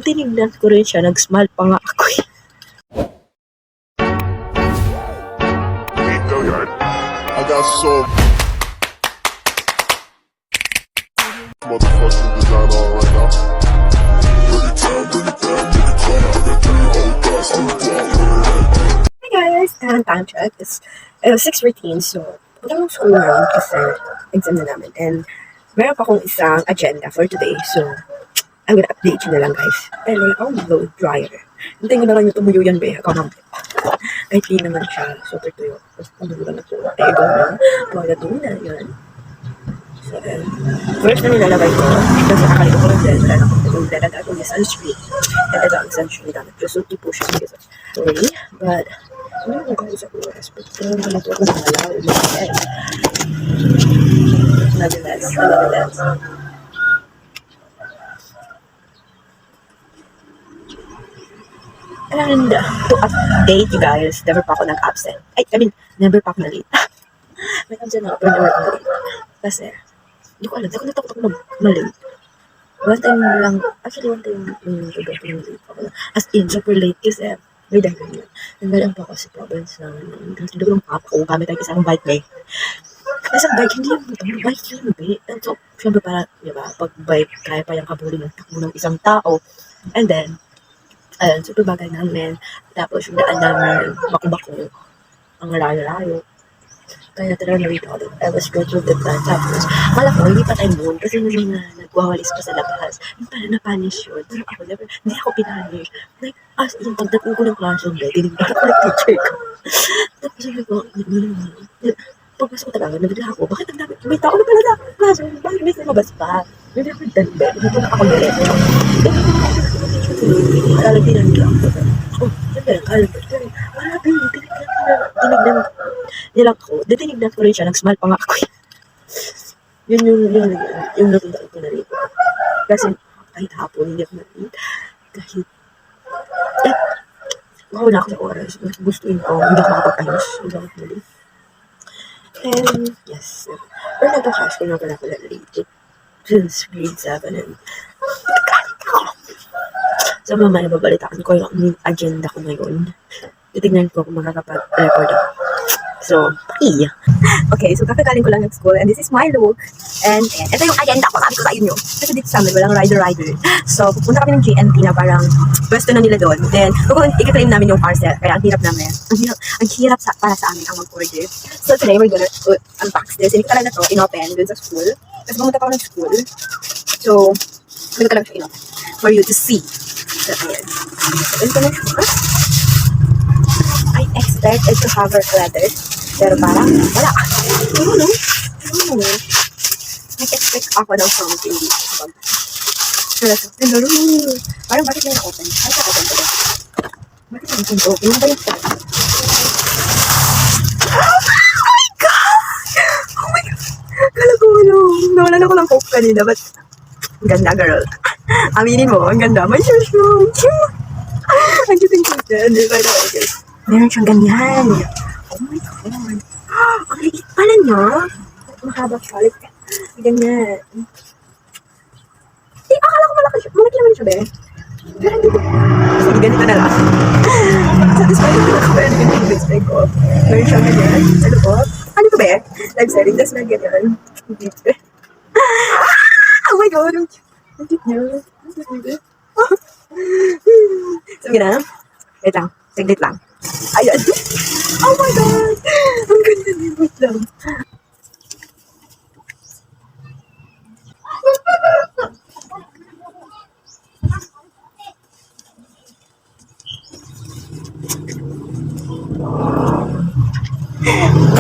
Tinignan ko rin siya, nag-smile pa nga ako. I got so motherfucking design on right now. Hi guys! Time check. It's 6:14, so punta akong school ngayon kasi exam na namin. And meron pa akong isang agenda for today, so I'm gonna update you na lang guys. Pero akong blow dryer. Hintayin ko na lang yung tumuyo yan, be. Ako naman. Kahit di naman siya super tuyo. Tapos tumuyo na ito. Eh, ikaw na. Pwede na yan. So, first na nilalagay ko. Kasi akali ko rin din. Wala na akong nilalagay ko yung sunscreen. And ito ang sunscreen namin. Just to push it. Sorry. But, ano yung guys ako? Pero naman ito ako nalalaw. Nonetheless. And to update you guys, never pa ako nag-absent. I mean, never pa ako na-late. May absent ako, pero never ako na-late. Kasi, hindi ko alam, hindi ko natakot ako na-late. One time lang, actually one time, yung gabi ako na-late ako. As in, super late kasi, may dahil yun. Nanggalang pa ako sa province na, hindi ko ng papa ko, gamit tayo isang bike na eh. Kasi ang bike, hindi yung bike yun, eh. And so, syempre para, di ba, pag bike, kaya pa yung kabuli ng takbo ng isang tao. And then, ayun, super bagay namin. Tapos yung daan namin, bako-bako. Ang layo-layo. Kaya talaga na-wait ako doon. I was scheduled the time. Tapos, mala ko, hindi pa tayo moon. Kasi nung nagwawalis pa sa labas, yung pala na-punish yun. Pero ako, never, hindi ako pinanish. Like, as in, pagdating ko ng classroom, tinignan ako ng teacher ko. Tapos sabi ko, pagpasok ko talaga, nabigla ako, bakit ang dami? May tao na pala sa classroom. Bakit may lumabas pa? Hindi ako nagdanda. Hindi ako nagdanda. Alalabinan nila ako. Oh, siyempre, alalabinan. Tinignan nila ako. Tinignan ko rin siya. Nag-smile pa nga ako. Yun yung natundaan ko na rin. Kasi kahit hapon, hindi ako na-read. Kahit, na ako sa oras. Gustuin ko, hindi ako makapag-ayos. Hindi ako na-read. And, yes. Pero nag-high school na pala ako na-read. Since grade 7 and so mamaya babalitaan ko yung agenda ko ngayon. Titignan ko kung makakapag-report ako. So, bye! Okay, so kakagaling ko lang ng school and this is my look. And ito yung agenda ko, sabi ko sa inyo. Kasi dito sa amin, walang rider. So, pupunta kami ng GNT na parang pwesto na nila doon. Then, kung i-claim namin yung parcel, kaya ang hirap namin. Ang hirap para sa amin ang mag-order. So, today we're gonna unbox this. Hindi ko talaga to in-open dun sa school. Kasi pumunta pa ako ng school. So, hindi ko talaga siya in-open for you to see. So, ayan. I expected to have her letter. Pero parang, wala. Ano? Nag-expect ako ng something dito. Parang bakit may na-open? Ay, na-open ko ba? Bakit na-open ko? Yung ba yung start? Oh my God! Oh my God! Kala ko, nawalan ako ng hope kanina, but ang ganda, girl. Aminin mo, ang ganda. May shoes mo. Ang cute-cute yan. Meron siyang ganyan. Oh my God. Ang liit pala niya. Mahaba siya. Ganyan. Eh, akala ko malaki siya. Malaki naman siya, be. Pero hindi ko. Sige, ganito na lang. Satisfied ko na ako. Pero ganito yung expect ko. Meron siyang ganyan. Sa loob. Ano to, be? Live setting. Tapos na ganyan. Oh my God. Ang cute niya. Sige na. Wait lang. Saglit lang. Ayan. Oh my God! Ang ganda niya. Wait lang.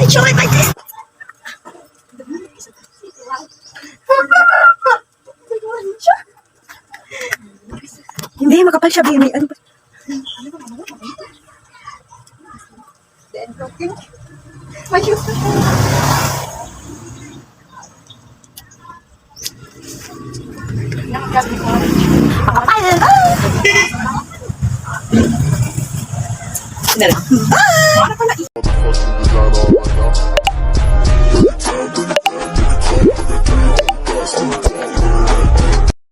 Ay, sorry, my God! Hindi, makapal siya, baby. Ano ba? Then, broken. My shoes. Makapal! Ah!